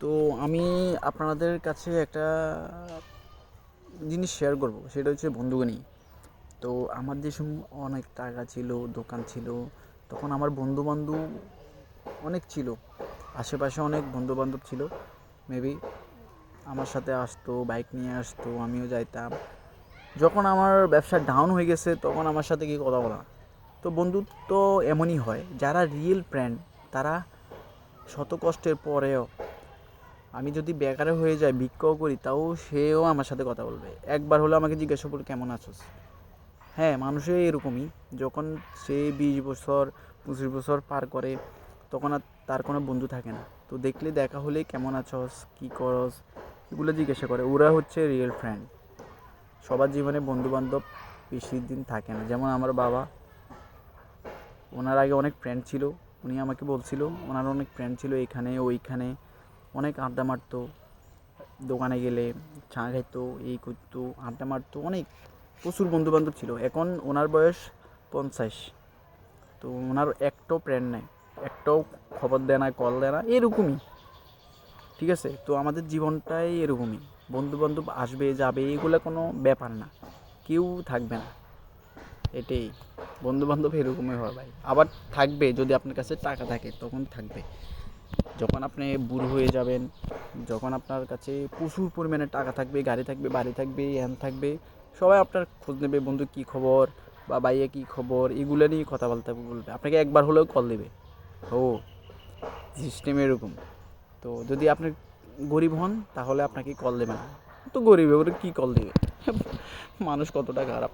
তো আমি আপনাদের কাছে একটা জিনিস শেয়ার করব, সেটা হচ্ছে বন্ধুকে নিয়ে। তো আমার যে সময় অনেক টাকা ছিল, দোকান ছিল, তখন আমার বন্ধুবান্ধব অনেক ছিল, আশেপাশে অনেক বন্ধুবান্ধব ছিল। মেবি আমার সাথে আসতো, বাইক নিয়ে আসতো, আমিও যাইতাম। যখন আমার ব্যবসা ডাউন হয়ে গেছে তখন আমার সাথে কি কথা বলা। তো বন্ধুত্ব এমনই হয়, যারা রিয়েল ফ্রেন্ড তারা শত কষ্টের পরেও, আমি যদি বেকারে হয়ে যাই, ভিক্ষাও করি, তাও সেও আমার সাথে কথা বলবে। একবার হলে আমাকে জিজ্ঞাসা করবে কেমন আছোস। হ্যাঁ, মানুষে এরকমই। যখন সে 20 বছর 25 বছর পার করে তখন আর তার কোনো বন্ধু থাকে না। তো দেখলে, দেখা হলে কেমন আছস, কী করস, এগুলো জিজ্ঞাসা করে। ওরা হচ্ছে রিয়েল ফ্রেন্ড। সবার জীবনে বন্ধুবান্ধব বেশি দিন থাকে না। যেমন আমার বাবা, ওনার আগে অনেক ফ্রেন্ড ছিল। উনি আমাকে বলছিল ওনার অনেক ফ্রেন্ড ছিল, এখানে ওইখানে অনেক আড্ডা মারতো, দোকানে গেলে চা খাইতো, এই করতো, আড্ডা মারতো, অনেক প্রচুর বন্ধুবান্ধব ছিল। এখন ওনার বয়স 50, তো ওনার একটাও ফ্রেন্ড নেই, একটাও খবর দেয় না, কল দেয় না, এরকমই। ঠিক আছে, তো আমাদের জীবনটাই এরকমই। বন্ধুবান্ধব আসবে যাবে, এগুলো কোনো ব্যাপার না, কেউ থাকবে না, এটাই। বন্ধুবান্ধব এরকমই হয় ভাই। আবার থাকবে যদি আপনার কাছে টাকা থাকে, তখন থাকবে। যখন আপনি বুড়ো হয়ে যাবেন, যখন আপনার কাছে প্রচুর পরিমাণে টাকা থাকবে, গাড়ি থাকবে, বাড়ি থাকবে, হ্যান থাকবে, সবাই আপনার খোঁজ নেবে, বন্ধু কী খবর বা ভাইয়া কী খবর, এগুলো নিয়ে কথা বলতে বলবে, আপনাকে একবার হলেও কল দেবে। ও, সিস্টেম এরকম। তো যদি আপনি গরিব হন তাহলে আপনাকে কল দেবে না। তো গরিব ওরা কী কল দেবে। মানুষ কতটা খারাপ।